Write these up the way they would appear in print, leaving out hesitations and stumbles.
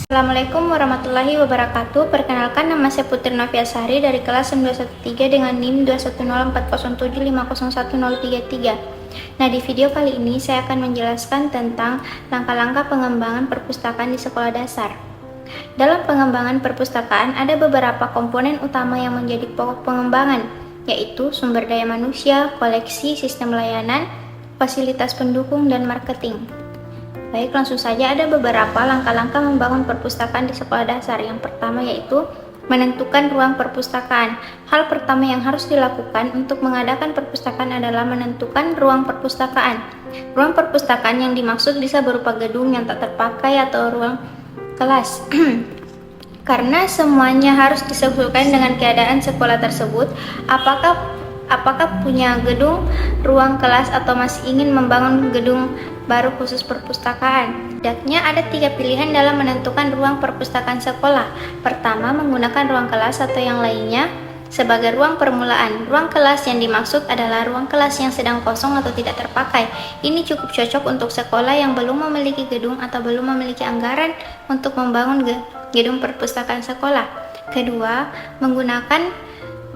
Assalamualaikum warahmatullahi wabarakatuh. Perkenalkan, nama saya Putri Noviasari dari kelas 913 dengan NIM 2104075011033. Nah, di video kali ini saya akan menjelaskan tentang langkah-langkah pengembangan perpustakaan di sekolah dasar. Dalam pengembangan perpustakaan ada beberapa komponen utama yang menjadi pokok pengembangan, yaitu sumber daya manusia, koleksi, sistem layanan, fasilitas pendukung, dan marketing. Baik, langsung saja ada beberapa langkah-langkah membangun perpustakaan di sekolah dasar. Yang pertama yaitu menentukan ruang perpustakaan. Hal pertama yang harus dilakukan untuk mengadakan perpustakaan adalah menentukan ruang perpustakaan. Ruang perpustakaan yang dimaksud bisa berupa gedung yang tak terpakai atau ruang kelas. Karena semuanya harus disesuaikan dengan keadaan sekolah tersebut, apakah punya gedung, ruang kelas, atau masih ingin membangun gedung baru khusus perpustakaan. Setidaknya ada 3 pilihan dalam menentukan ruang perpustakaan sekolah. Pertama, menggunakan ruang kelas atau yang lainnya sebagai ruang permulaan. Ruang kelas yang dimaksud adalah ruang kelas yang sedang kosong atau tidak terpakai. Ini cukup cocok untuk sekolah yang belum memiliki gedung atau belum memiliki anggaran untuk membangun gedung perpustakaan sekolah. Kedua, menggunakan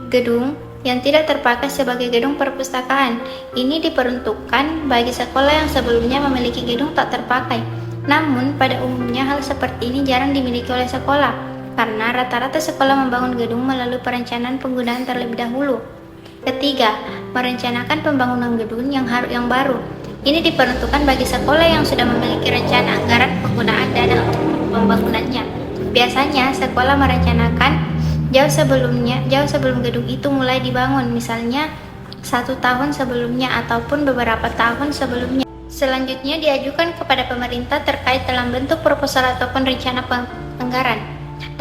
gedung yang tidak terpakai sebagai gedung perpustakaan. Ini diperuntukkan bagi sekolah yang sebelumnya memiliki gedung tak terpakai. Namun, pada umumnya hal seperti ini jarang dimiliki oleh sekolah, karena rata-rata sekolah membangun gedung melalui perencanaan penggunaan terlebih dahulu. Ketiga, merencanakan pembangunan gedung yang baru. Ini diperuntukkan bagi sekolah yang sudah memiliki rencana anggaran penggunaan dana untuk pembangunannya. Biasanya, sekolah merencanakan jauh sebelum gedung itu mulai dibangun, misalnya 1 tahun sebelumnya ataupun beberapa tahun sebelumnya. Selanjutnya diajukan kepada pemerintah terkait dalam bentuk proposal ataupun rencana anggaran.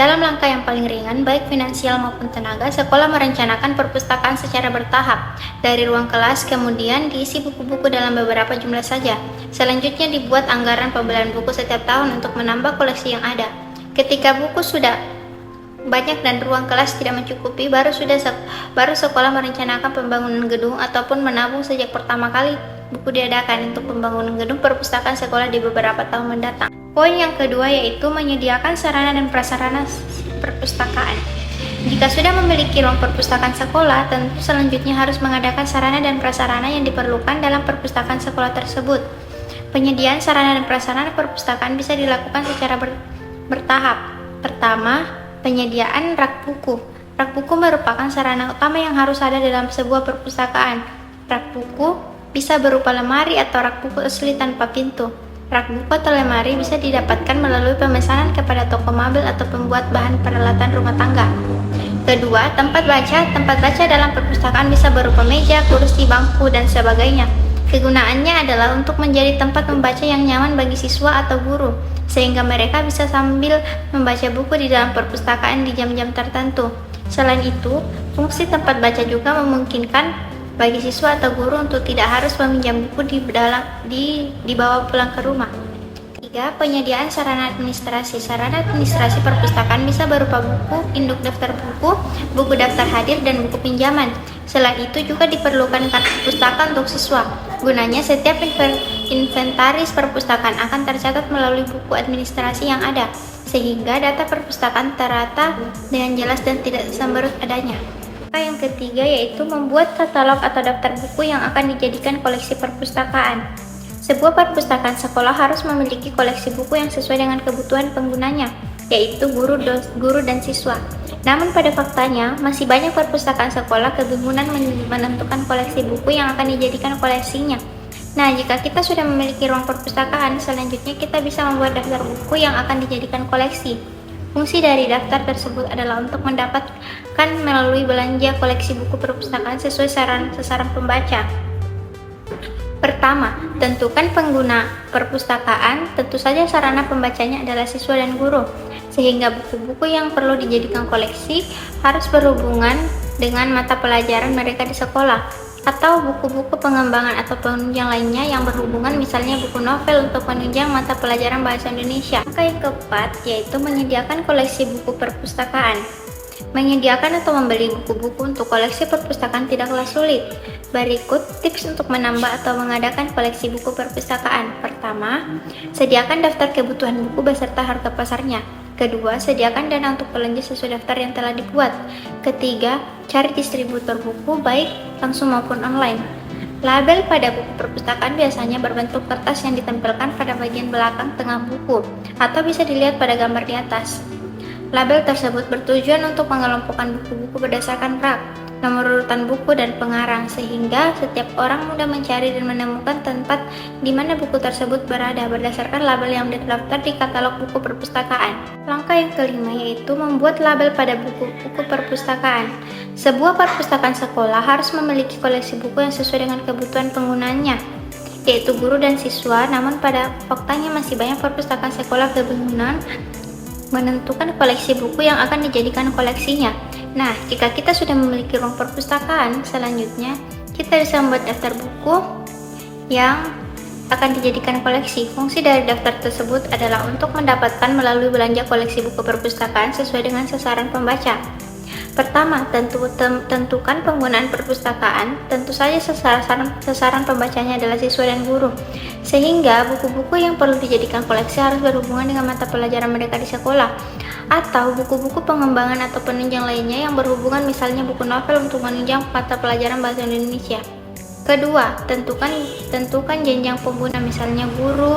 Dalam langkah yang paling ringan, baik finansial maupun tenaga, sekolah merencanakan perpustakaan secara bertahap. Dari ruang kelas, kemudian diisi buku-buku dalam beberapa jumlah saja. Selanjutnya dibuat anggaran pembelian buku setiap tahun untuk menambah koleksi yang ada. Ketika buku sudah banyak dan ruang kelas tidak mencukupi, baru sekolah merencanakan pembangunan gedung ataupun menabung sejak pertama kali buku diadakan untuk pembangunan gedung perpustakaan sekolah di beberapa tahun mendatang. Poin yang kedua yaitu menyediakan sarana dan prasarana perpustakaan. Jika sudah memiliki ruang perpustakaan sekolah, tentu selanjutnya harus mengadakan sarana dan prasarana yang diperlukan dalam perpustakaan sekolah tersebut. Penyediaan sarana dan prasarana perpustakaan bisa dilakukan secara bertahap. Pertama, penyediaan rak buku. Rak buku merupakan sarana utama yang harus ada dalam sebuah perpustakaan. Rak buku bisa berupa lemari atau rak buku asli tanpa pintu. Rak buku atau lemari bisa didapatkan melalui pemesanan kepada toko mebel atau pembuat bahan peralatan rumah tangga. Kedua, tempat baca. Tempat baca dalam perpustakaan bisa berupa meja, kursi, bangku, dan sebagainya. Kegunaannya adalah untuk menjadi tempat membaca yang nyaman bagi siswa atau guru, sehingga mereka bisa sambil membaca buku di dalam perpustakaan di jam-jam tertentu. Selain itu, fungsi tempat baca juga memungkinkan bagi siswa atau guru untuk tidak harus meminjam buku dibawa pulang ke rumah. Ketiga, penyediaan sarana administrasi. Sarana administrasi perpustakaan bisa berupa buku, induk daftar buku, buku daftar hadir, dan buku pinjaman. Selain itu juga diperlukan kartu pustaka untuk siswa. Gunanya setiap inventaris perpustakaan akan tercatat melalui buku administrasi yang ada, sehingga data perpustakaan tertata dengan jelas dan tidak sembarut adanya. Yang ketiga yaitu membuat katalog atau daftar buku yang akan dijadikan koleksi perpustakaan. Sebuah perpustakaan sekolah harus memiliki koleksi buku yang sesuai dengan kebutuhan penggunanya, yaitu guru dan siswa. Namun pada faktanya, masih banyak perpustakaan sekolah kebingungan menentukan koleksi buku yang akan dijadikan koleksinya. Nah, jika kita sudah memiliki ruang perpustakaan, selanjutnya kita bisa membuat daftar buku yang akan dijadikan koleksi. Fungsi dari daftar tersebut adalah untuk mendapatkan melalui belanja koleksi buku perpustakaan sesuai sasaran pembaca. Pertama, tentukan pengguna perpustakaan. Tentu saja sarana pembacanya adalah siswa dan guru, sehingga buku-buku yang perlu dijadikan koleksi harus berhubungan dengan mata pelajaran mereka di sekolah, atau buku-buku pengembangan atau penunjang lainnya yang berhubungan, misalnya buku novel untuk penunjang mata pelajaran bahasa Indonesia. Langkah yang keempat yaitu menyediakan koleksi buku perpustakaan. Menyediakan atau membeli buku-buku untuk koleksi perpustakaan tidaklah sulit. Berikut tips untuk menambah atau mengadakan koleksi buku perpustakaan. Pertama, sediakan daftar kebutuhan buku beserta harga pasarnya. Kedua, sediakan dana untuk belanja sesuai daftar yang telah dibuat. Ketiga, cari distributor buku baik langsung maupun online. Label pada buku perpustakaan biasanya berbentuk kertas yang ditempelkan pada bagian belakang tengah buku, atau bisa dilihat pada gambar di atas. Label tersebut bertujuan untuk mengelompokkan buku-buku berdasarkan rak, nomor urutan buku, dan pengarang, sehingga setiap orang mudah mencari dan menemukan tempat di mana buku tersebut berada berdasarkan label yang terdaftar di katalog buku perpustakaan. Langkah yang kelima yaitu membuat label pada buku-buku perpustakaan. Sebuah perpustakaan sekolah harus memiliki koleksi buku yang sesuai dengan kebutuhan penggunanya, yaitu guru dan siswa, namun pada faktanya masih banyak perpustakaan sekolah kebingungan menentukan koleksi buku yang akan dijadikan koleksinya. Nah, jika kita sudah memiliki ruang perpustakaan, selanjutnya kita bisa membuat daftar buku yang akan dijadikan koleksi. Fungsi dari daftar tersebut adalah untuk mendapatkan melalui belanja koleksi buku perpustakaan sesuai dengan sasaran pembaca. Pertama, tentukan penggunaan perpustakaan. Tentu saja sasaran pembacanya adalah siswa dan guru, sehingga buku-buku yang perlu dijadikan koleksi harus berhubungan dengan mata pelajaran mereka di sekolah, atau buku-buku pengembangan atau penunjang lainnya yang berhubungan, misalnya buku novel untuk menunjang mata pelajaran bahasa Indonesia. Kedua, tentukan jenjang pengguna, misalnya guru,